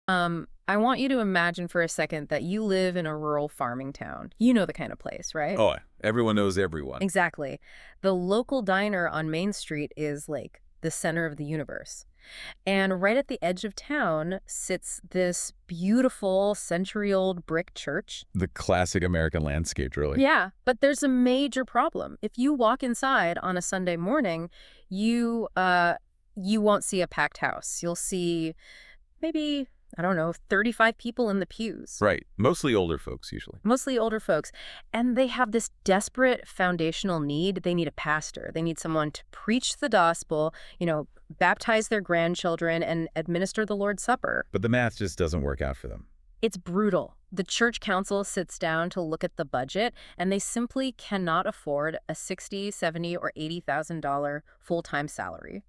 I want you to imagine for a second that you live in a rural farming town. You know the kind of place, right? Oh, everyone knows everyone. Exactly. The local diner on Main Street is like the center of the universe. And right at the edge of town sits this beautiful century-old brick church. The classic American landscape, really. Yeah, but there's a major problem. If you walk inside on a Sunday morning, you won't see a packed house. You'll see maybe, I don't know, 35 people in the pews. Right. Mostly older folks, usually. Mostly older folks. And they have this desperate foundational need. They need a pastor. They need someone to preach the gospel, baptize their grandchildren, and administer the Lord's Supper. But the math just doesn't work out for them. It's brutal. The church council sits down to look at the budget, and they simply cannot afford a $60,000, $70,000, or $80,000 full-time salary.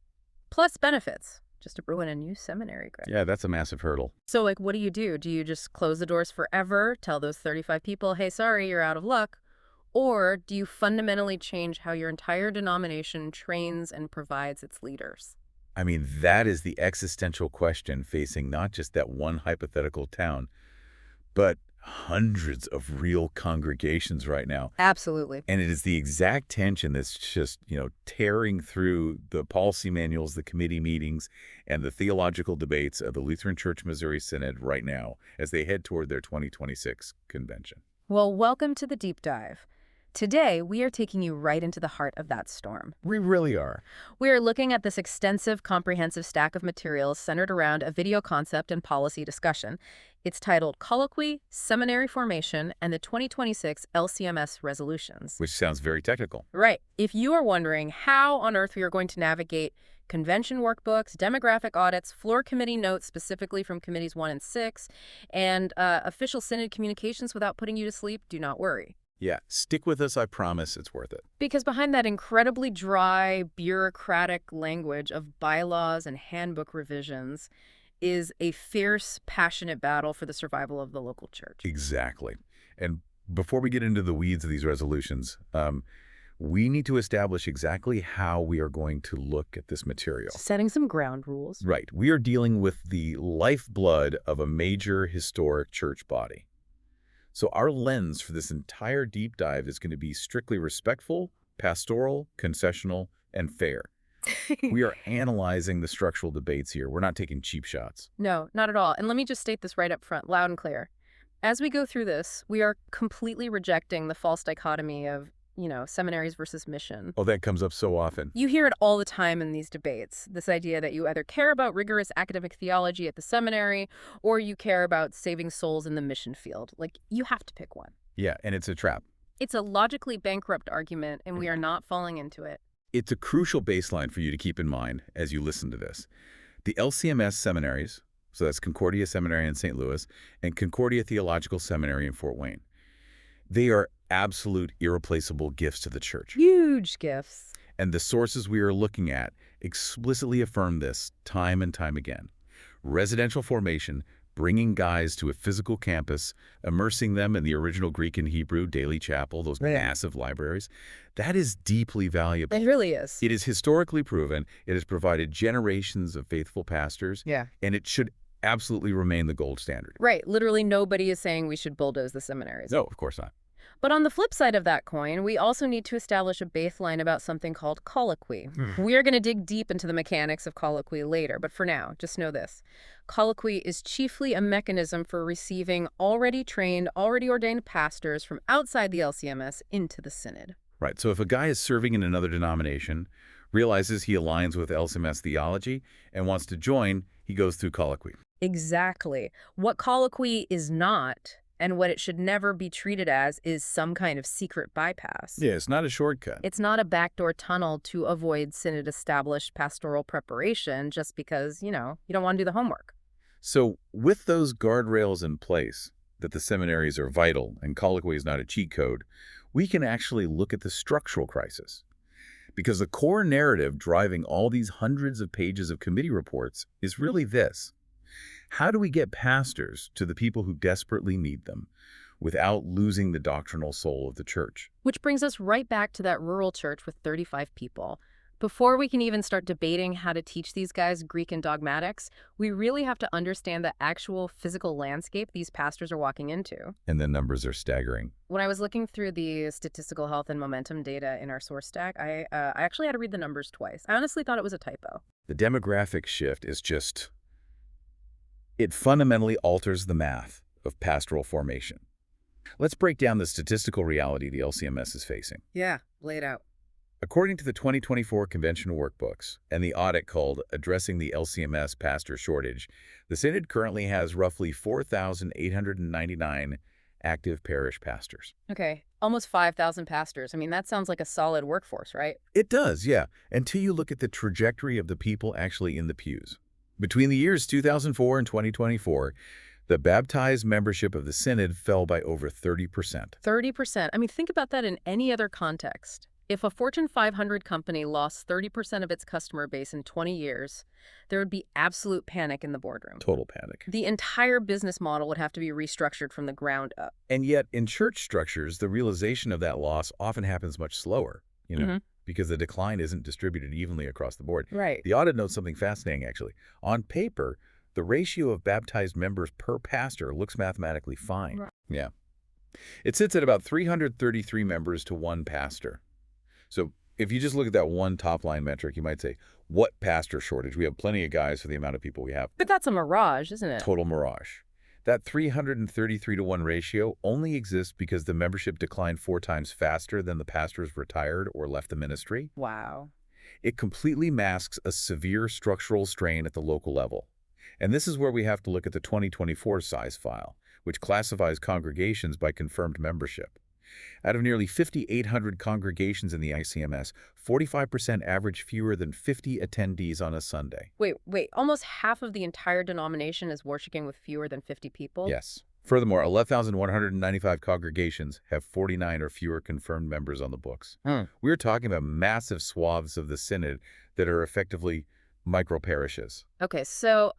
Plus benefits, just to ruin a new seminary grad. Yeah, that's a massive hurdle. So, what do? Do you just close the doors forever, tell those 35 people, hey, sorry, you're out of luck? Or do you fundamentally change how your entire denomination trains and provides its leaders? I mean, that is the existential question facing not just that one hypothetical town, but hundreds of real congregations right now. Absolutely. And it is the exact tension that's just, tearing through the policy manuals, the committee meetings, and the theological debates of the Lutheran Church Missouri Synod right now as they head toward their 2026 convention. Well, welcome to the deep dive. Today, we are taking you right into the heart of that storm. We really are. We are looking at this extensive, comprehensive stack of materials centered around a video concept and policy discussion. It's titled Colloquy, Seminary Formation, and the 2026 LCMS Resolutions. Which sounds very technical. Right. If you are wondering how on earth we are going to navigate convention workbooks, demographic audits, floor committee notes specifically from committees 1 and 6, and official synod communications without putting you to sleep, do not worry. Yeah, stick with us, I promise it's worth it. Because behind that incredibly dry, bureaucratic language of bylaws and handbook revisions is a fierce, passionate battle for the survival of the local church. Exactly. And before we get into the weeds of these resolutions, we need to establish exactly how we are going to look at this material. Setting some ground rules. Right. We are dealing with the lifeblood of a major historic church body. So our lens for this entire deep dive is going to be strictly respectful, pastoral, confessional, and fair. We are analyzing the structural debates here. We're not taking cheap shots. No, not at all. And let me just state this right up front, loud and clear. As we go through this, we are completely rejecting the false dichotomy of, seminaries versus mission. Oh, that comes up so often. You hear it all the time in these debates, this idea that you either care about rigorous academic theology at the seminary or you care about saving souls in the mission field. Like, you have to pick one. Yeah, and it's a trap. It's a logically bankrupt argument, and we are not falling into it. It's a crucial baseline for you to keep in mind as you listen to this. The LCMS Seminaries, so that's Concordia Seminary in St. Louis and Concordia Theological Seminary in Fort Wayne, they are absolute irreplaceable gifts to the church. Huge gifts. And the sources we are looking at explicitly affirm this time and time again. Residential formation, bringing guys to a physical campus, immersing them in the original Greek and Hebrew, daily chapel, those massive libraries, that is deeply valuable. It really is. It is historically proven. It has provided generations of faithful pastors. Yeah. And it should absolutely remain the gold standard. Right. Literally nobody is saying we should bulldoze the seminaries. No, of course not. But on the flip side of that coin, we also need to establish a baseline about something called colloquy. We are going to dig deep into the mechanics of colloquy later, but for now, just know this. Colloquy is chiefly a mechanism for receiving already trained, already ordained pastors from outside the LCMS into the synod. Right. So if a guy is serving in another denomination, realizes he aligns with LCMS theology, and wants to join, he goes through colloquy. Exactly. What colloquy is not, and what it should never be treated as, is some kind of secret bypass. Yeah, it's not a shortcut. It's not a backdoor tunnel to avoid synod-established pastoral preparation just because, you don't want to do the homework. So with those guardrails in place, that the seminaries are vital and colloquy is not a cheat code, we can actually look at the structural crisis. Because the core narrative driving all these hundreds of pages of committee reports is really this. How do we get pastors to the people who desperately need them without losing the doctrinal soul of the church? Which brings us right back to that rural church with 35 people. Before we can even start debating how to teach these guys Greek and dogmatics, we really have to understand the actual physical landscape these pastors are walking into. And the numbers are staggering. When I was looking through the statistical health and momentum data in our source stack, I actually had to read the numbers twice. I honestly thought it was a typo. The demographic shift is just... it fundamentally alters the math of pastoral formation. Let's break down the statistical reality the LCMS is facing. Yeah, lay it out. According to the 2024 convention workbooks and the audit called Addressing the LCMS Pastor Shortage, the Synod currently has roughly 4,899 active parish pastors. Okay, almost 5,000 pastors. I mean, that sounds like a solid workforce, right? It does, yeah, until you look at the trajectory of the people actually in the pews. Between the years 2004 and 2024, the baptized membership of the Synod fell by over 30%. 30%. I mean, think about that in any other context. If a Fortune 500 company lost 30% of its customer base in 20 years, there would be absolute panic in the boardroom. Total panic. The entire business model would have to be restructured from the ground up. And yet, in church structures, the realization of that loss often happens much slower, because the decline isn't distributed evenly across the board. Right. The audit notes something fascinating, actually. On paper, the ratio of baptized members per pastor looks mathematically fine. Right. Yeah. It sits at about 333 members to one pastor. So if you just look at that one top-line metric, you might say, what pastor shortage? We have plenty of guys for the amount of people we have. But that's a mirage, isn't it? Total mirage. That 333 to 1 ratio only exists because the membership declined 4 times faster than the pastors retired or left the ministry. Wow. It completely masks a severe structural strain at the local level. And this is where we have to look at the 2024 size file, which classifies congregations by confirmed membership. Out of nearly 5,800 congregations in the ICMS, 45% average fewer than 50 attendees on a Sunday. Wait, almost half of the entire denomination is worshiping with fewer than 50 people? Yes. Furthermore, 11,195 congregations have 49 or fewer confirmed members on the books. We're talking about massive swaths of the Synod that are effectively micro-parishes. Okay, so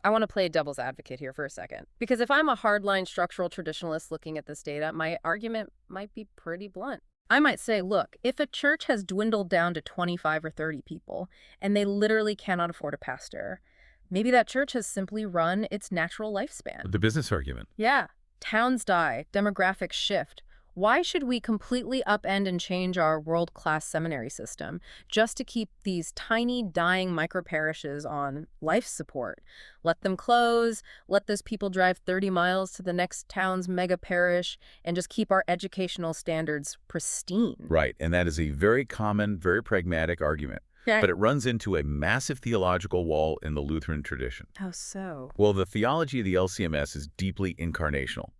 I want to play devil's advocate here for a second. Because if I'm a hardline structural traditionalist looking at this data, my argument might be pretty blunt. I might say, look, if a church has dwindled down to 25 or 30 people, and they literally cannot afford a pastor, maybe that church has simply run its natural lifespan. The business argument. Yeah. Towns die, demographics shift. Why should we completely upend and change our world-class seminary system just to keep these tiny, dying micro-parishes on life support? Let them close, let those people drive 30 miles to the next town's mega-parish, and just keep our educational standards pristine. Right, and that is a very common, very pragmatic argument. Okay. But it runs into a massive theological wall in the Lutheran tradition. How so? Well, the theology of the LCMS is deeply incarnational.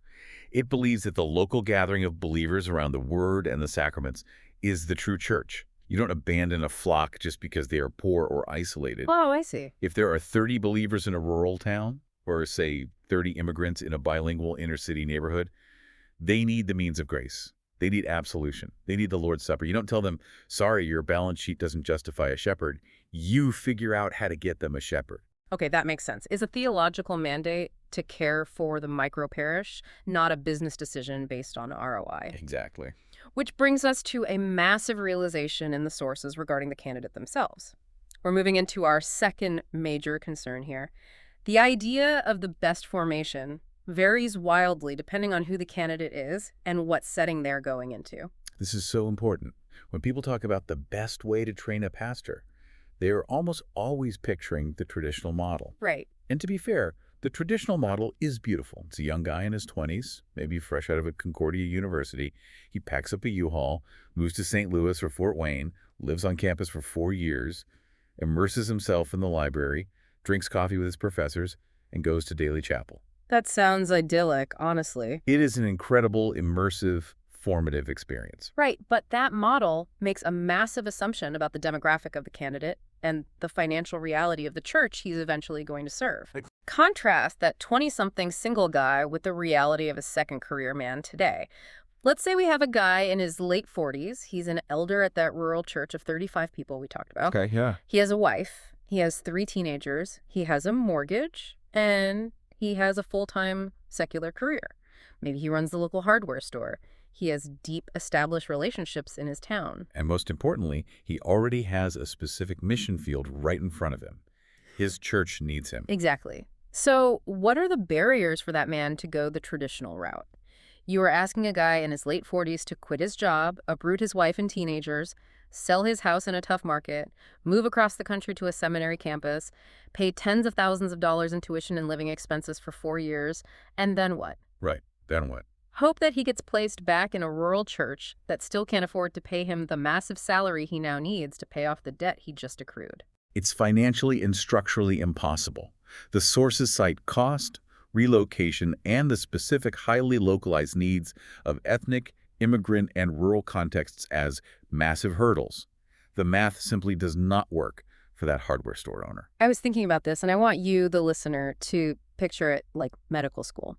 It believes that the local gathering of believers around the Word and the sacraments is the true church. You don't abandon a flock just because they are poor or isolated. Oh, I see. If there are 30 believers in a rural town, or say 30 immigrants in a bilingual inner-city neighborhood, they need the means of grace. They need absolution. They need the Lord's Supper. You don't tell them, sorry, your balance sheet doesn't justify a shepherd. You figure out how to get them a shepherd. Okay, that makes sense. Is a theological mandate to care for the micro-parish, not a business decision based on ROI. Exactly. Which brings us to a massive realization in the sources regarding the candidate themselves. We're moving into our second major concern here. The idea of the best formation varies wildly depending on who the candidate is and what setting they're going into. This is so important. When people talk about the best way to train a pastor, they are almost always picturing the traditional model. Right. And to be fair, the traditional model is beautiful. It's a young guy in his 20s, maybe fresh out of a Concordia University. He packs up a U-Haul, moves to St. Louis or Fort Wayne, lives on campus for 4 years, immerses himself in the library, drinks coffee with his professors, and goes to daily chapel. That sounds idyllic, honestly. It is an incredible, immersive, formative experience. Right, but that model makes a massive assumption about the demographic of the candidate and the financial reality of the church he's eventually going to serve. Contrast that 20-something single guy with the reality of a second career man today. Let's say we have a guy in his late 40s. He's an elder at that rural church of 35 people we talked about. Okay, yeah. He has a wife. He has 3 teenagers. He has a mortgage. And he has a full-time secular career. Maybe he runs the local hardware store. He has deep established relationships in his town. And most importantly, he already has a specific mission field right in front of him. His church needs him. Exactly. So what are the barriers for that man to go the traditional route? You are asking a guy in his late 40s to quit his job, uproot his wife and teenagers, sell his house in a tough market, move across the country to a seminary campus, pay tens of thousands of dollars in tuition and living expenses for 4 years, and then what? Right. Then what? Hope that he gets placed back in a rural church that still can't afford to pay him the massive salary he now needs to pay off the debt he just accrued. It's financially and structurally impossible. The sources cite cost, relocation, and the specific highly localized needs of ethnic, immigrant, and rural contexts as massive hurdles. The math simply does not work for that hardware store owner. I was thinking about this, and I want you, the listener, to picture it like medical school.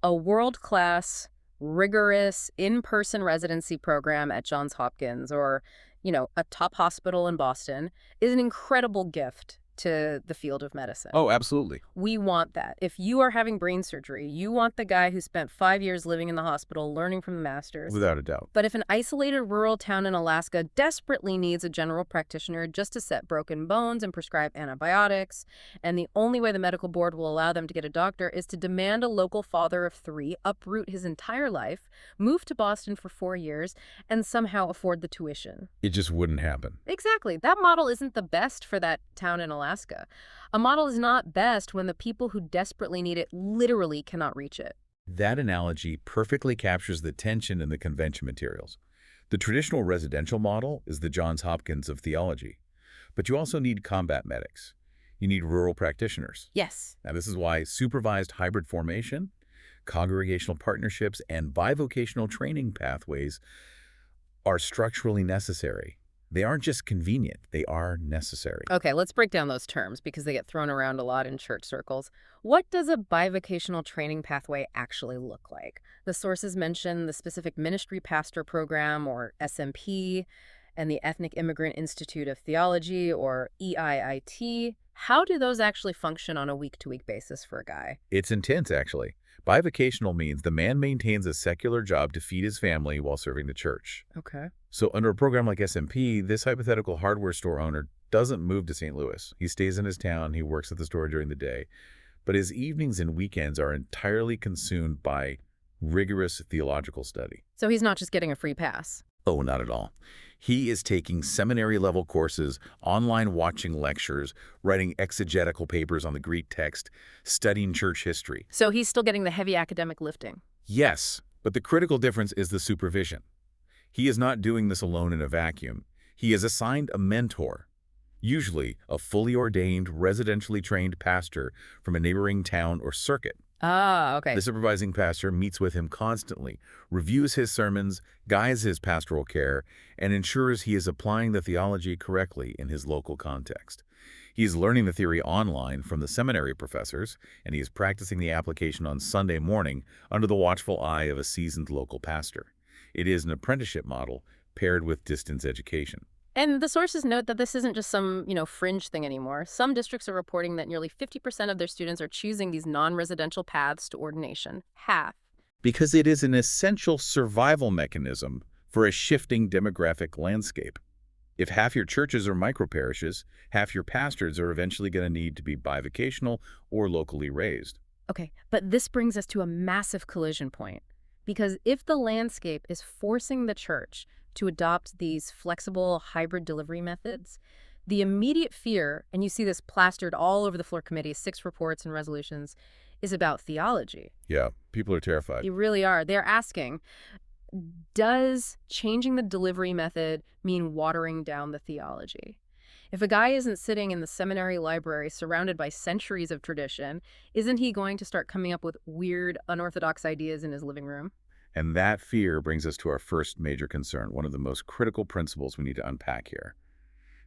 A world-class, rigorous, in-person residency program at Johns Hopkins or, a top hospital in Boston is an incredible gift to the field of medicine. Oh, absolutely. We want that. If you are having brain surgery, you want the guy who spent 5 years living in the hospital, learning from the masters. Without a doubt. But if an isolated rural town in Alaska desperately needs a general practitioner just to set broken bones and prescribe antibiotics, and the only way the medical board will allow them to get a doctor is to demand a local father of 3 uproot his entire life, move to Boston for 4 years, and somehow afford the tuition. It just wouldn't happen. Exactly. That model isn't the best for that town in Alaska. A model is not best when the people who desperately need it literally cannot reach it. That analogy perfectly captures the tension in the convention materials. The traditional residential model is the Johns Hopkins of theology. But you also need combat medics. You need rural practitioners. Yes. Now, this is why supervised hybrid formation, congregational partnerships, and bivocational training pathways are structurally necessary. They aren't just convenient, they are necessary. Okay, let's break down those terms because they get thrown around a lot in church circles. What does a bivocational training pathway actually look like? The sources mention the specific ministry pastor program, or SMP, and the Ethnic Immigrant Institute of Theology, or EIIT. How do those actually function on a week-to-week basis for a guy? It's intense, actually. Bivocational means the man maintains a secular job to feed his family while serving the church. Okay. So under a program like SMP, this hypothetical hardware store owner doesn't move to St. Louis. He stays in his town, he works at the store during the day, but his evenings and weekends are entirely consumed by rigorous theological study. So he's not just getting a free pass. Oh, not at all. He is taking seminary-level courses, online watching lectures, writing exegetical papers on the Greek text, studying church history. So he's still getting the heavy academic lifting. Yes, but the critical difference is the supervision. He is not doing this alone in a vacuum. He is assigned a mentor, usually a fully ordained, residentially trained pastor from a neighboring town or circuit. Ah, okay. The supervising pastor meets with him constantly, reviews his sermons, guides his pastoral care, and ensures he is applying the theology correctly in his local context. He is learning the theory online from the seminary professors, and he is practicing the application on Sunday morning under the watchful eye of a seasoned local pastor. It is an apprenticeship model paired with distance education. And the sources note that this isn't just some, fringe thing anymore. Some districts are reporting that nearly 50% of their students are choosing these non-residential paths to ordination. Half. Because it is an essential survival mechanism for a shifting demographic landscape. If half your churches are microparishes, half your pastors are eventually going to need to be bivocational or locally raised. Okay, but this brings us to a massive collision point. Because if the landscape is forcing the church to adopt these flexible hybrid delivery methods, the immediate fear, and you see this plastered all over the floor committee, 6 reports and resolutions, is about theology. Yeah, people are terrified. They really are. They're asking, does changing the delivery method mean watering down the theology? If a guy isn't sitting in the seminary library surrounded by centuries of tradition, isn't he going to start coming up with weird, unorthodox ideas in his living room? And that fear brings us to our first major concern, one of the most critical principles we need to unpack here.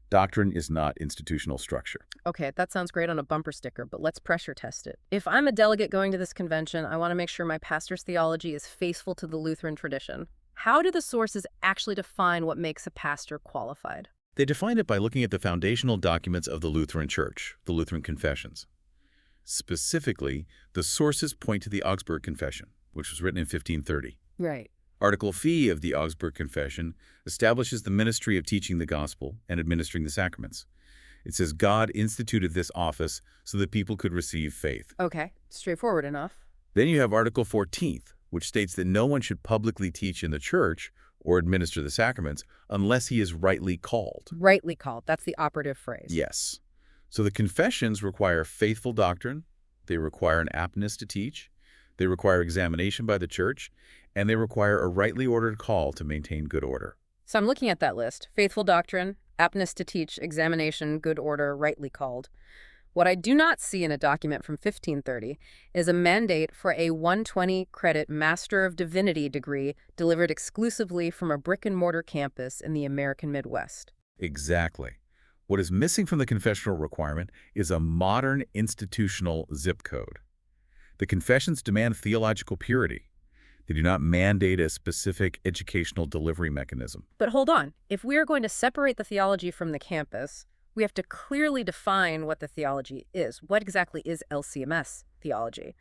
Doctrine is not institutional structure. Okay, that sounds great on a bumper sticker, but let's pressure test it. If I'm a delegate going to this convention, I want to make sure my pastor's theology is faithful to the Lutheran tradition. How do the sources actually define what makes a pastor qualified? They define it by looking at the foundational documents of the Lutheran Church, the Lutheran Confessions. Specifically, the sources point to the Augsburg Confession, which was written in 1530. Right. Article Phi of the Augsburg Confession establishes the ministry of teaching the gospel and administering the sacraments. It says God instituted this office so that people could receive faith. Okay, straightforward enough. Then you have Article 14th, which states that no one should publicly teach in the church or administer the sacraments unless he is rightly called. Rightly called. That's the operative phrase. Yes. So the confessions require faithful doctrine, they require an aptness to teach, they require examination by the church, and they require a rightly ordered call to maintain good order. So I'm looking at that list. Faithful doctrine, aptness to teach, examination, good order, rightly called. What I do not see in a document from 1530 is a mandate for a 120-credit Master of Divinity degree delivered exclusively from a brick-and-mortar campus in the American Midwest. Exactly. What is missing from the confessional requirement is a modern institutional zip code. The confessions demand theological purity. They do not mandate a specific educational delivery mechanism. But hold on. If we are going to separate the theology from the campus, we have to clearly define what the theology is. What exactly is LCMS theology?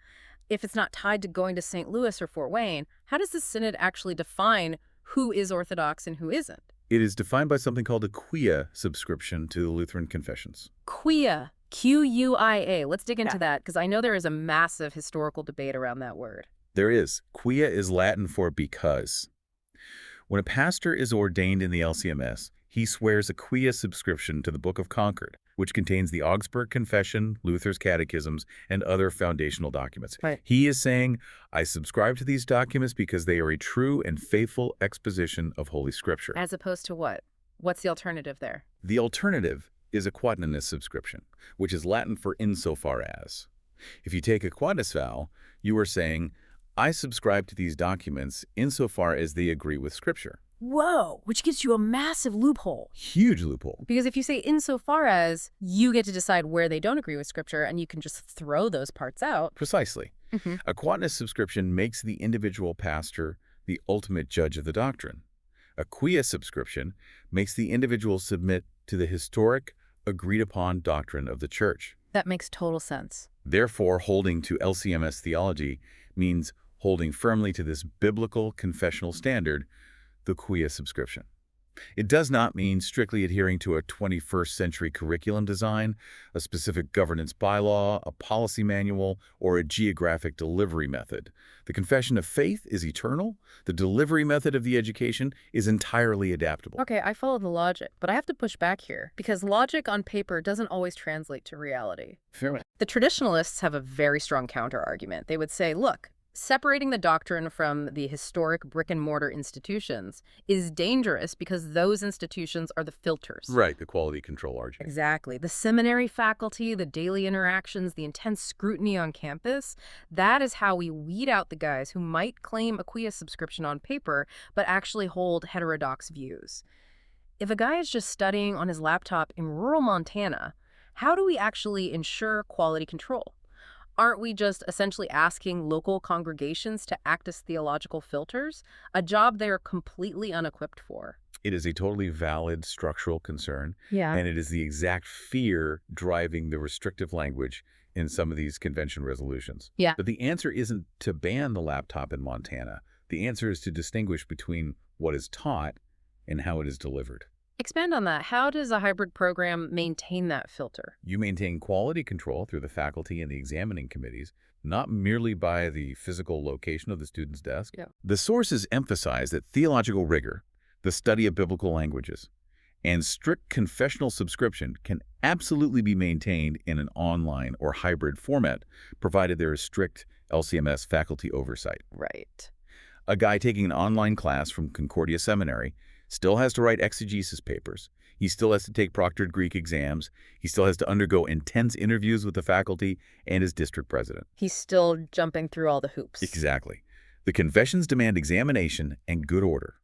If it's not tied to going to St. Louis or Fort Wayne, how does the Synod actually define who is Orthodox and who isn't? It is defined by something called a quia subscription to the Lutheran confessions. Quia. Q-U-I-A. Let's dig into that, because I know there is a massive historical debate around that word. There is. Quia is Latin for because. When a pastor is ordained in the LCMS, he swears a quia subscription to the Book of Concord, which contains the Augsburg Confession, Luther's catechisms, and other foundational documents. Right. He is saying, I subscribe to these documents because they are a true and faithful exposition of Holy Scripture. As opposed to what? What's the alternative there? The alternative is a quaternus subscription, which is Latin for insofar as. If you take a quaternus vow, you are saying, I subscribe to these documents insofar as they agree with Scripture. Whoa, which gives you a massive loophole. Huge loophole. Because if you say insofar as, you get to decide where they don't agree with Scripture, and you can just throw those parts out. Precisely. Mm-hmm. A quaternus subscription makes the individual pastor the ultimate judge of the doctrine. A quia subscription makes the individual submit to the historic, agreed-upon doctrine of the Church. That makes total sense. Therefore, holding to LCMS theology means holding firmly to this biblical confessional standard, the quia subscription. It does not mean strictly adhering to a 21st century curriculum design, a specific governance bylaw, a policy manual, or a geographic delivery method. The confession of faith is eternal. The delivery method of the education is entirely adaptable. Okay, I follow the logic, but I have to push back here, because logic on paper doesn't always translate to reality. Fair enough. The traditionalists have a very strong counter-argument. They would say, look, separating the doctrine from the historic brick-and-mortar institutions is dangerous because those institutions are the filters. Right, the quality control argument. Exactly. The seminary faculty, the daily interactions, the intense scrutiny on campus, that is how we weed out the guys who might claim a quia subscription on paper but actually hold heterodox views. If a guy is just studying on his laptop in rural Montana, how do we actually ensure quality control? Aren't we just essentially asking local congregations to act as theological filters, a job they are completely unequipped for? It is a totally valid structural concern, Yeah. and it is the exact fear driving the restrictive language in some of these convention resolutions. Yeah. But the answer isn't to ban the laptop in Montana. The answer is to distinguish between what is taught and how it is delivered. Expand on that. How does a hybrid program maintain that filter? You maintain quality control through the faculty and the examining committees, not merely by the physical location of the student's desk. Yeah. The sources emphasize that theological rigor, the study of biblical languages, and strict confessional subscription can absolutely be maintained in an online or hybrid format, provided there is strict LCMS faculty oversight. Right. A guy taking an online class from Concordia Seminary still has to write exegesis papers. He still has to take proctored Greek exams. He still has to undergo intense interviews with the faculty and his district president. He's still jumping through all the hoops. Exactly. The confessions demand examination and good order.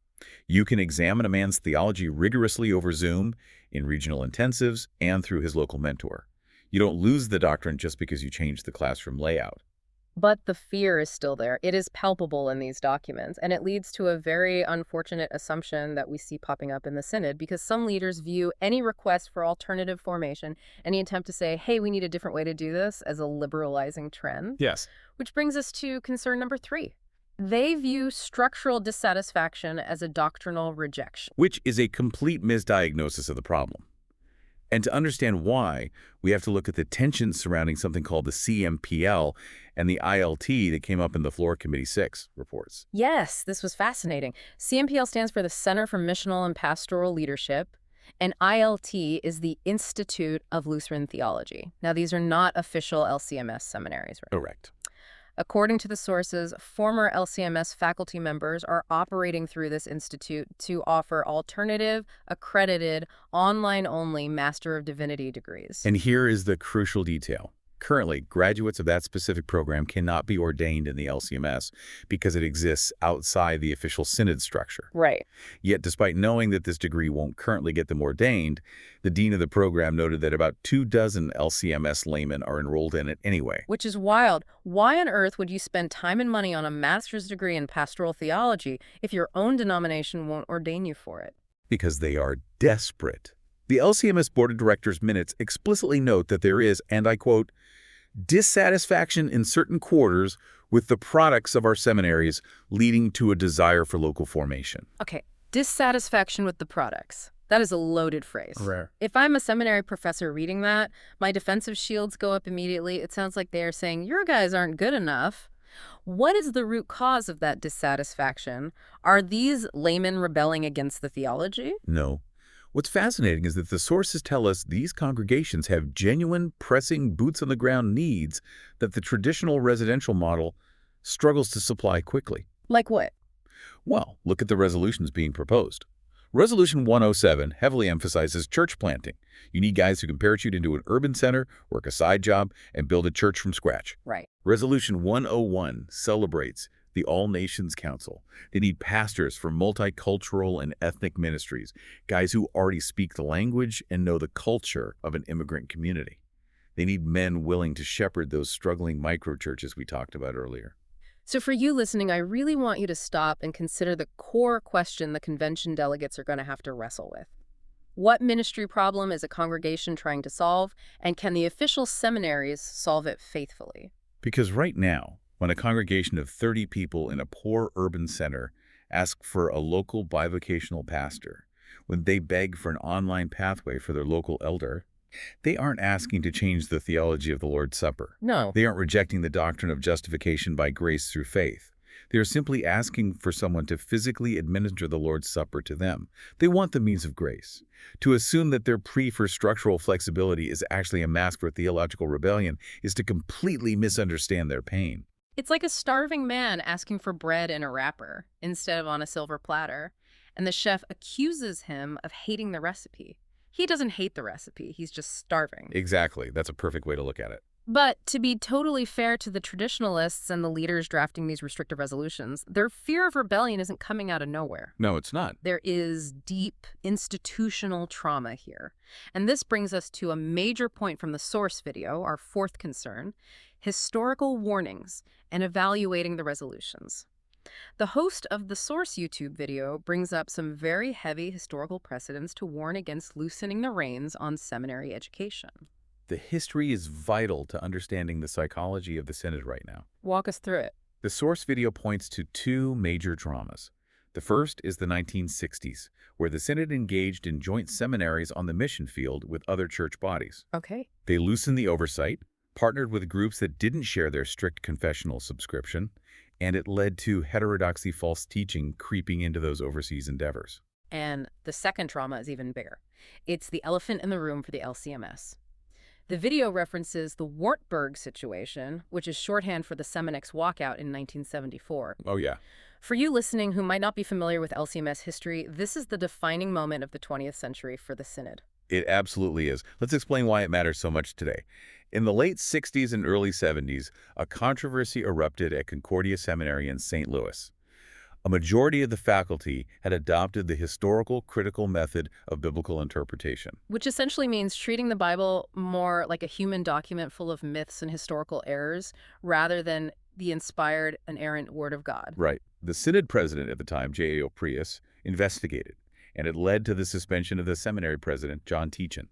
You can examine a man's theology rigorously over Zoom, in regional intensives, and through his local mentor. You don't lose the doctrine just because you change the classroom layout. But the fear is still there. It is palpable in these documents, and it leads to a very unfortunate assumption that we see popping up in the Synod, because some leaders view any request for alternative formation, any attempt to say, hey, we need a different way to do this, as a liberalizing trend. Yes. Which brings us to concern number 3. They view structural dissatisfaction as a doctrinal rejection. which is a complete misdiagnosis of the problem. And to understand why, we have to look at the tensions surrounding something called the CMPL and the ILT that came up in the Floor Committee 6 reports. Yes, this was fascinating. CMPL stands for the Center for Missional and Pastoral Leadership, and ILT is the Institute of Lutheran Theology. Now, these are not official LCMS seminaries, right? Correct. According to the sources, former LCMS faculty members are operating through this institute to offer alternative, accredited, online-only Master of Divinity degrees. And here is the crucial detail. Currently, graduates of that specific program cannot be ordained in the LCMS because it exists outside the official Synod structure. Right. Yet, despite knowing that this degree won't currently get them ordained, the dean of the program noted that about 24 LCMS laymen are enrolled in it anyway. Which is wild. Why on earth would you spend time and money on a master's degree in pastoral theology if your own denomination won't ordain you for it? Because they are desperate. The LCMS Board of Directors minutes explicitly note that there is, and I quote, dissatisfaction in certain quarters with the products of our seminaries, leading to a desire for local formation. Okay, dissatisfaction with the products. That is a loaded phrase. Rare. If I'm a seminary professor reading that, my defensive shields go up immediately. It sounds like they are saying, your guys aren't good enough. What is the root cause of that dissatisfaction? Are these laymen rebelling against the theology? No. What's fascinating is that the sources tell us these congregations have genuine, pressing, boots-on-the-ground needs that the traditional residential model struggles to supply quickly. Like what? Well, look at the resolutions being proposed. Resolution 107 heavily emphasizes church planting. You need guys who can parachute into an urban center, work a side job, and build a church from scratch. Right. Resolution 101 celebrates the All Nations Council. They need pastors for multicultural and ethnic ministries, guys who already speak the language and know the culture of an immigrant community. They need men willing to shepherd those struggling microchurches we talked about earlier. So for you listening, I really want you to stop and consider the core question the convention delegates are going to have to wrestle with. What ministry problem is a congregation trying to solve, and can the official seminaries solve it faithfully? Because right now, when a congregation of 30 people in a poor urban center ask for a local bivocational pastor, when they beg for an online pathway for their local elder, they aren't asking to change the theology of the Lord's Supper. No. They aren't rejecting the doctrine of justification by grace through faith. They are simply asking for someone to physically administer the Lord's Supper to them. They want the means of grace. To assume that their plea for structural flexibility is actually a mask for theological rebellion is to completely misunderstand their pain. It's like a starving man asking for bread in a wrapper instead of on a silver platter, and the chef accuses him of hating the recipe. He doesn't hate the recipe, he's just starving. Exactly. That's a perfect way to look at it. But to be totally fair to the traditionalists and the leaders drafting these restrictive resolutions, their fear of rebellion isn't coming out of nowhere. No, it's not. There is deep institutional trauma here. And this brings us to a major point from the source video, our fourth concern: historical warnings and evaluating the resolutions. The host of the source YouTube video brings up some very heavy historical precedents to warn against loosening the reins on seminary education. The history is vital to understanding the psychology of the Synod right now. Walk us through it. The source video points to two major dramas. The first is the 1960s, where the Synod engaged in joint seminaries on the mission field with other church bodies. Okay. They loosened the oversight, partnered with groups that didn't share their strict confessional subscription, and it led to heterodoxy false teaching creeping into those overseas endeavors. And the second trauma is even bigger. It's the elephant in the room for the LCMS. The video references the Wartburg situation, which is shorthand for the Seminex walkout in 1974. Oh, yeah. For you listening who might not be familiar with LCMS history, this is the defining moment of the 20th century for the Synod. It absolutely is. Let's explain why it matters so much today. In the late 60s and early 70s, a controversy erupted at Concordia Seminary in St. Louis. A majority of the faculty had adopted the historical critical method of biblical interpretation. Which essentially means treating the Bible more like a human document full of myths and historical errors, rather than the inspired, inerrant Word of God. Right. The Synod president at the time, J.A.O. Prius, investigated, and it led to the suspension of the seminary president, John Teachin.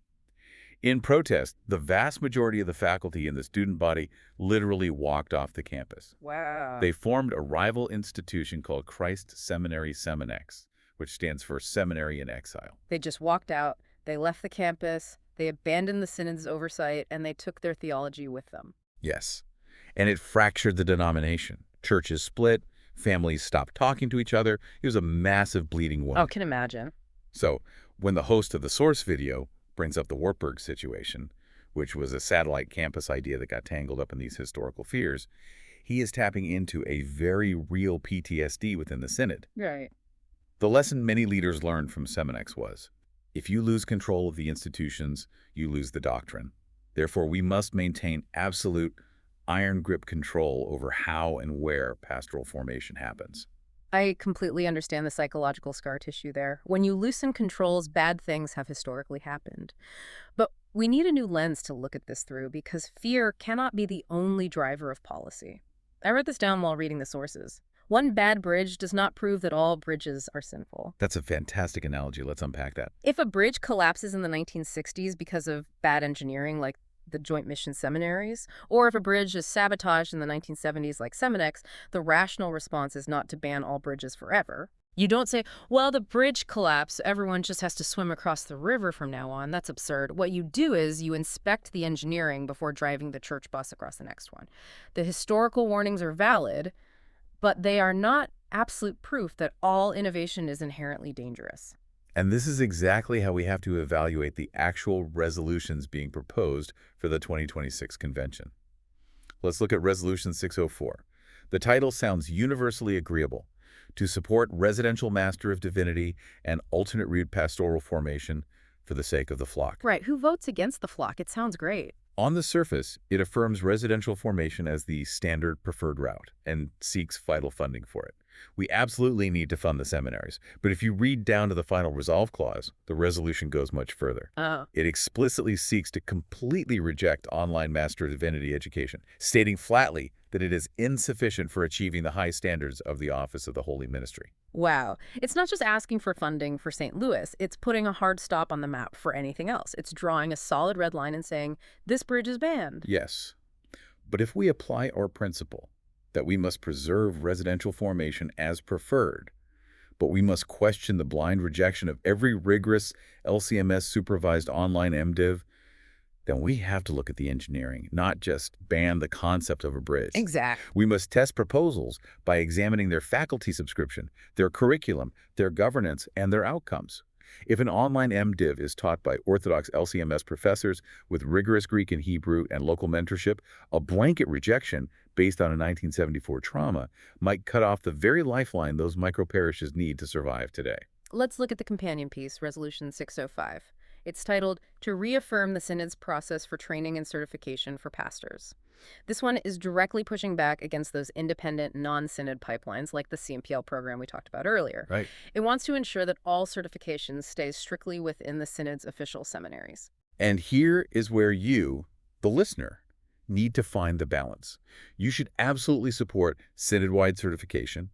In protest, the vast majority of the faculty and the student body literally walked off the campus. Wow. They formed a rival institution called Christ Seminary Seminex, which stands for Seminary in Exile. They just walked out, they left the campus, they abandoned the synod's oversight, and they took their theology with them. Yes. And it fractured the denomination. Churches split, families stopped talking to each other. It was a massive bleeding wound. Oh, can imagine. So when the host of the source video brings up the Wartburg situation, which was a satellite campus idea that got tangled up in these historical fears, he is tapping into a very real PTSD within the synod. Right. The lesson many leaders learned from Seminex was, if you lose control of the institutions, you lose the doctrine. Therefore, we must maintain absolute iron grip control over how and where pastoral formation happens. I completely understand the psychological scar tissue there. When you loosen controls, bad things have historically happened. But we need a new lens to look at this through because fear cannot be the only driver of policy. I wrote this down while reading the sources. One bad bridge does not prove that all bridges are sinful. That's a fantastic analogy. Let's unpack that. If a bridge collapses in the 1960s because of bad engineering, like the Joint Mission Seminaries, or if a bridge is sabotaged in the 1970s like Seminex, the rational response is not to ban all bridges forever. You don't say, well, the bridge collapsed, everyone just has to swim across the river from now on. That's absurd. What you do is you inspect the engineering before driving the church bus across the next one. The historical warnings are valid, but they are not absolute proof that all innovation is inherently dangerous. And this is exactly how we have to evaluate the actual resolutions being proposed for the 2026 convention. Let's look at Resolution 604. The title sounds universally agreeable: to support residential master of divinity and alternate route pastoral formation for the sake of the flock. Right. Who votes against the flock? It sounds great. On the surface, it affirms residential formation as the standard preferred route and seeks vital funding for it. We absolutely need to fund the seminaries, but if you read down to the final resolve clause, the resolution goes much further. Oh. It explicitly seeks to completely reject online Master of Divinity education, stating flatly that it is insufficient for achieving the high standards of the office of the Holy Ministry. Wow. It's not just asking for funding for St. Louis. It's putting a hard stop on the map for anything else. It's drawing a solid red line and saying, this bridge is banned. Yes. But if we apply our principle that we must preserve residential formation as preferred, but we must question the blind rejection of every rigorous LCMS-supervised online MDiv, then we have to look at the engineering, not just ban the concept of a bridge. Exactly. We must test proposals by examining their faculty subscription, their curriculum, their governance, and their outcomes. If an online MDiv is taught by Orthodox LCMS professors with rigorous Greek and Hebrew and local mentorship, a blanket rejection based on a 1974 trauma might cut off the very lifeline those microparishes need to survive today. Let's look at the companion piece, Resolution 605. It's titled, To Reaffirm the Synod's Process for Training and Certification for Pastors. This one is directly pushing back against those independent, non-synod pipelines like the CMPL program we talked about earlier. Right. It wants to ensure that all certifications stay strictly within the synod's official seminaries. And here is where you, the listener, need to find the balance. You should absolutely support synod-wide certification.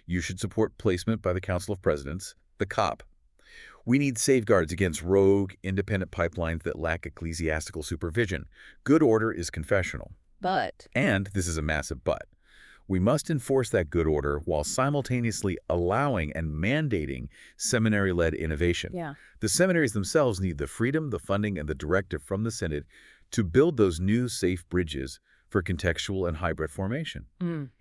You should support placement by the Council of Presidents, the COP. We need safeguards against rogue, independent pipelines that lack ecclesiastical supervision. Good order is confessional. But, And this is a massive but, we must enforce that good order while simultaneously allowing and mandating seminary-led innovation. yeah, The seminaries themselves need the freedom, the funding, and the directive from the Synod to build those new safe bridges for contextual and hybrid formation.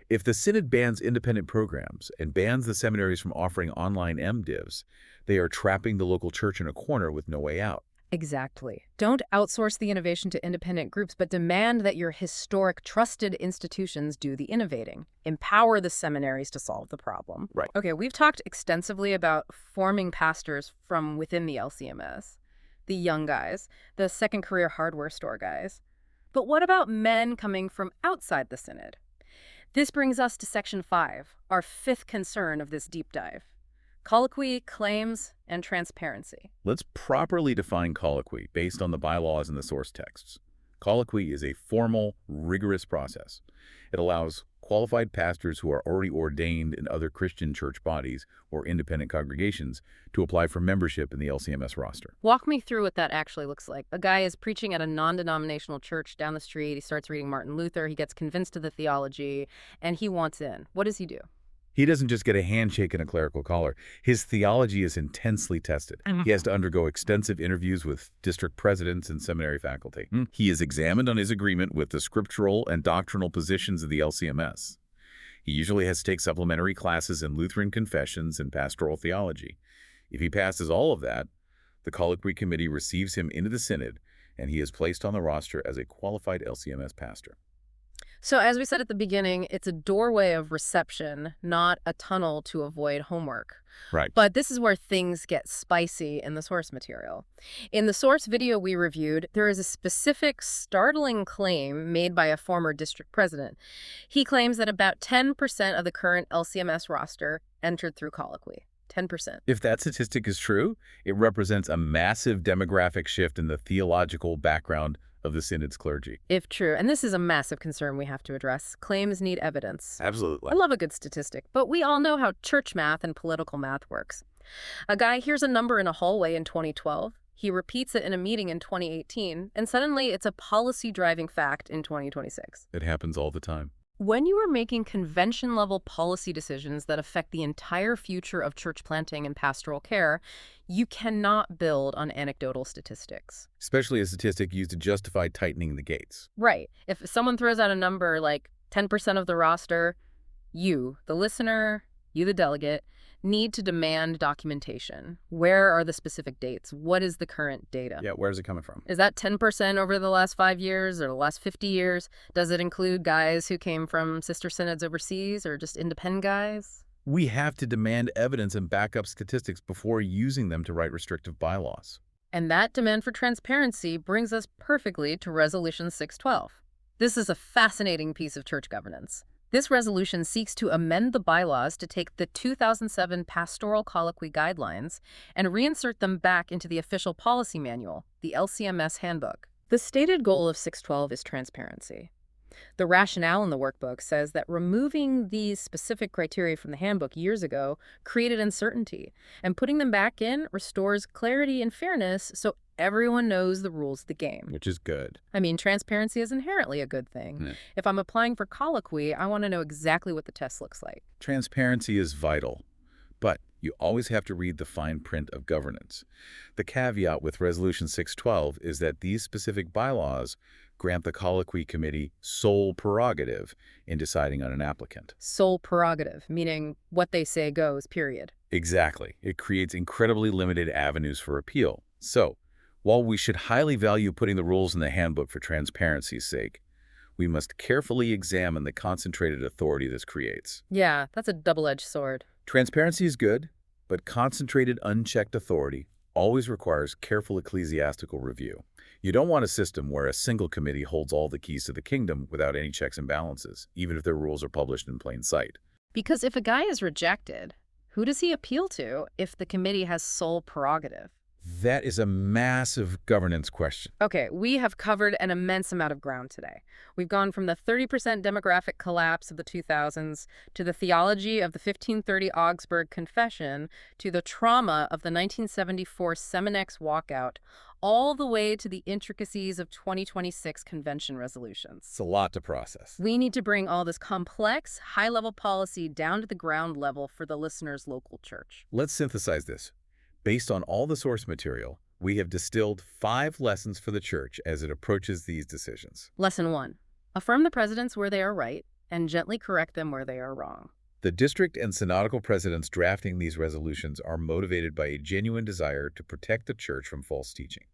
If the Synod bans independent programs and bans the seminaries from offering online MDivs, they are trapping the local church in a corner with no way out. exactly. Don't outsource the innovation to independent groups, but demand that your historic, trusted institutions do the innovating. Empower the seminaries to solve the problem. Right. Okay, we've talked extensively about forming pastors from within the LCMS, the young guys, the second career hardware store guys. But what about men coming from outside the Synod? This brings us to Section 5, our fifth concern of this deep dive. Colloquy, claims, and transparency. Let's properly define colloquy based on the bylaws and the source texts. Colloquy is a formal, rigorous process. It allows qualified pastors who are already ordained in other Christian church bodies or independent congregations to apply for membership in the LCMS roster. Walk me through what that actually looks like. A guy is preaching at a non-denominational church down the street. He starts reading Martin Luther. He gets convinced of the theology, and he wants in. What does he do? He doesn't just get a handshake and a clerical collar. His theology is intensely tested. He has to undergo extensive interviews with district presidents and seminary faculty. He is examined on his agreement with the scriptural and doctrinal positions of the LCMS. He usually has to take supplementary classes in Lutheran confessions and pastoral theology. If he passes all of that, the Colloquy Committee receives him into the Synod, and he is placed on the roster as a qualified LCMS pastor. So as we said at the beginning, it's a doorway of reception, not a tunnel to avoid homework. Right. But this is where things get spicy in the source material. In the source video we reviewed, there is a specific startling claim made by a former district president. He claims that about 10% of the current LCMS roster entered through Colloquy. 10%. If that statistic is true, it represents a massive demographic shift in the theological background of the Synod's clergy. If true, and this is a massive concern we have to address, claims need evidence. Absolutely. I love a good statistic, but we all know how church math and political math works. A guy hears a number in a hallway in 2012, he repeats it in a meeting in 2018, and suddenly it's a policy-driving fact in 2026. It happens all the time. When you are making convention-level policy decisions that affect the entire future of church planting and pastoral care, you cannot build on anecdotal statistics. Especially a statistic used to justify tightening the gates. Right. If someone throws out a number like 10% of the roster, you, the listener, you, the delegate, need to demand documentation. Where are the specific dates? What is the current data? Yeah, where's it coming from? Is that 10% over the last 5 years or the last 50 years? Does it include guys who came from sister synods overseas or just independent guys? We have to demand evidence and backup statistics before using them to write restrictive bylaws. And that demand for transparency brings us perfectly to Resolution 612. This is a fascinating piece of church governance. This resolution seeks to amend the bylaws to take the 2007 Pastoral Colloquy Guidelines and reinsert them back into the official policy manual, the LCMS Handbook. The stated goal of 612 is transparency. The rationale in the workbook says that removing these specific criteria from the handbook years ago created uncertainty, and putting them back in restores clarity and fairness so everyone knows the rules of the game. Which is good. I mean, transparency is inherently a good thing. Yeah. If I'm applying for Colloquy, I want to know exactly what the test looks like. Transparency is vital, but you always have to read the fine print of governance. The caveat with Resolution 612 is that these specific bylaws grant the Colloquy Committee sole prerogative in deciding on an applicant. Sole prerogative, meaning what they say goes, period. Exactly. It creates incredibly limited avenues for appeal. So, while we should highly value putting the rules in the handbook for transparency's sake, we must carefully examine the concentrated authority this creates. Yeah, that's a double-edged sword. Transparency is good, but concentrated, unchecked authority always requires careful ecclesiastical review. You don't want a system where a single committee holds all the keys to the kingdom without any checks and balances, even if their rules are published in plain sight. Because if a guy is rejected, who does he appeal to if the committee has sole prerogative? That is a massive governance question. Okay, we have covered an immense amount of ground today. We've gone from the 30% demographic collapse of the 2000s to the theology of the 1530 Augsburg Confession to the trauma of the 1974 Seminex walkout, all the way to the intricacies of 2026 convention resolutions. It's a lot to process. We need to bring all this complex, high-level policy down to the ground level for the listener's local church. Let's synthesize this. Based on all the source material, we have distilled 5 lessons for the church as it approaches these decisions. Lesson 1. Affirm the presidents where they are right and gently correct them where they are wrong. The district and synodical presidents drafting these resolutions are motivated by a genuine desire to protect the church from false teaching.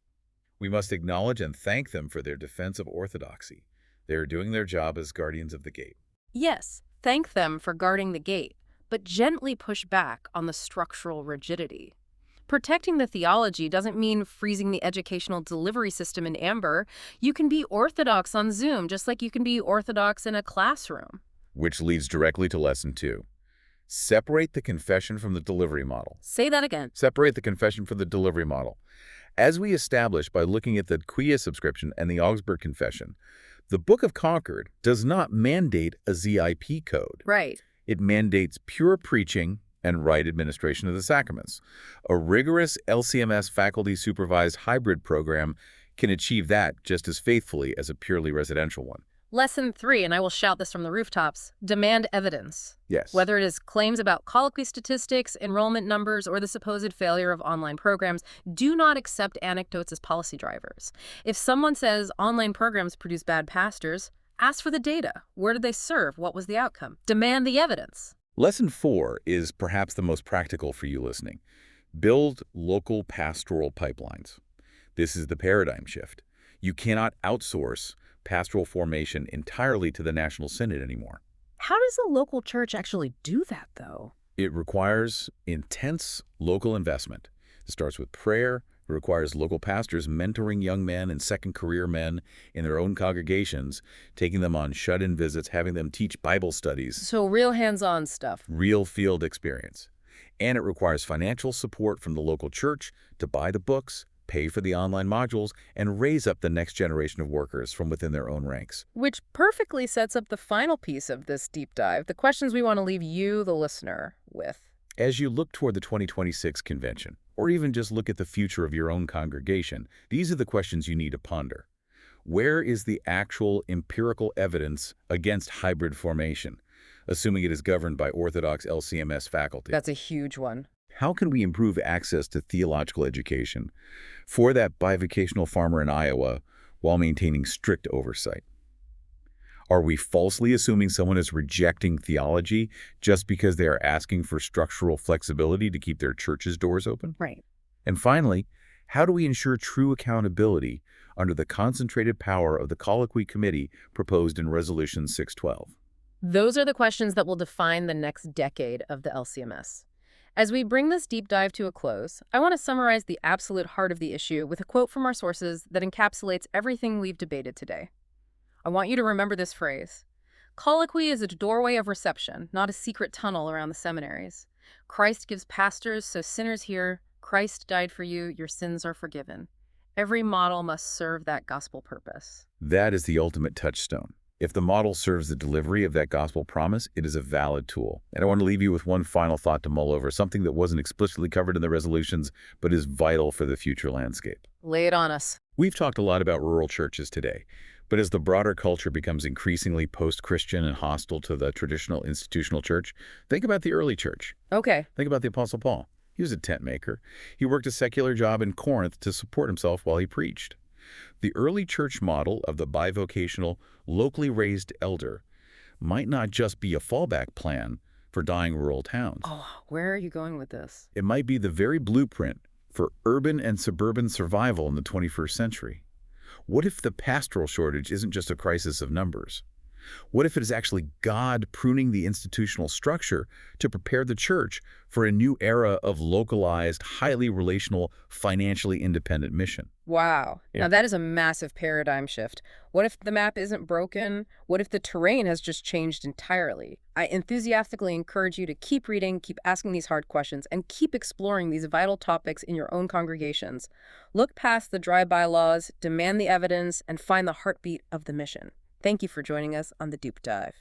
We must acknowledge and thank them for their defense of orthodoxy. They are doing their job as guardians of the gate. Yes, thank them for guarding the gate, but gently push back on the structural rigidity. Protecting the theology doesn't mean freezing the educational delivery system in amber. You can be orthodox on Zoom just like you can be orthodox in a classroom. Which leads directly to lesson 2. Separate the confession from the delivery model. Say that again. Separate the confession from the delivery model. As we established by looking at the Quia subscription and the Augsburg Confession, the Book of Concord does not mandate a ZIP code. Right. It mandates pure preaching and right administration of the sacraments. A rigorous LCMS faculty-supervised hybrid program can achieve that just as faithfully as a purely residential one. Lesson 3, and I will shout this from the rooftops, demand evidence. Yes. Whether it is claims about colloquy statistics, enrollment numbers, or the supposed failure of online programs, do not accept anecdotes as policy drivers. If someone says online programs produce bad pastors, ask for the data. Where did they serve? What was the outcome? Demand the evidence. Lesson 4 is perhaps the most practical for you listening. Build local pastoral pipelines. This is the paradigm shift. You cannot outsource pastoral formation entirely to the National Synod anymore. How does a local church actually do that, though? It requires intense local investment. It starts with prayer. It requires local pastors mentoring young men and second career men in their own congregations, taking them on shut-in visits, having them teach Bible studies. So real hands-on stuff. Real field experience. And it requires financial support from the local church to buy the books, pay for the online modules, and raise up the next generation of workers from within their own ranks. Which perfectly sets up the final piece of this deep dive, the questions we want to leave you, the listener, with. As you look toward the 2026 convention, or even just look at the future of your own congregation, these are the questions you need to ponder. Where is the actual empirical evidence against hybrid formation, assuming it is governed by Orthodox LCMS faculty? That's a huge one. How can we improve access to theological education for that bivocational farmer in Iowa while maintaining strict oversight? Are we falsely assuming someone is rejecting theology just because they are asking for structural flexibility to keep their church's doors open? Right. And finally, how do we ensure true accountability under the concentrated power of the Colloquy Committee proposed in Resolution 612? Those are the questions that will define the next decade of the LCMS. As we bring this deep dive to a close, I want to summarize the absolute heart of the issue with a quote from our sources that encapsulates everything we've debated today. I want you to remember this phrase. Colloquy is a doorway of reception, not a secret tunnel around the seminaries. Christ gives pastors, so sinners hear, Christ died for you, your sins are forgiven. Every model must serve that gospel purpose. That is the ultimate touchstone. If the model serves the delivery of that gospel promise, it is a valid tool. And I want to leave you with one final thought to mull over, something that wasn't explicitly covered in the resolutions, but is vital for the future landscape. Lay it on us. We've talked a lot about rural churches today, but as the broader culture becomes increasingly post-Christian and hostile to the traditional institutional church, think about the early church. Okay. Think about the Apostle Paul. He was a tent maker. He worked a secular job in Corinth to support himself while he preached. The early church model of the bivocational, locally raised elder might not just be a fallback plan for dying rural towns. Oh, where are you going with this? It might be the very blueprint for urban and suburban survival in the 21st century. What if the pastoral shortage isn't just a crisis of numbers? What if it is actually God pruning the institutional structure to prepare the church for a new era of localized, highly relational, financially independent mission? Wow. Yeah. Now that is a massive paradigm shift. What if the map isn't broken? What if the terrain has just changed entirely? I enthusiastically encourage you to keep reading, keep asking these hard questions, and keep exploring these vital topics in your own congregations. Look past the dry bylaws, demand the evidence, and find the heartbeat of the mission. Thank you for joining us on The Deep Dive.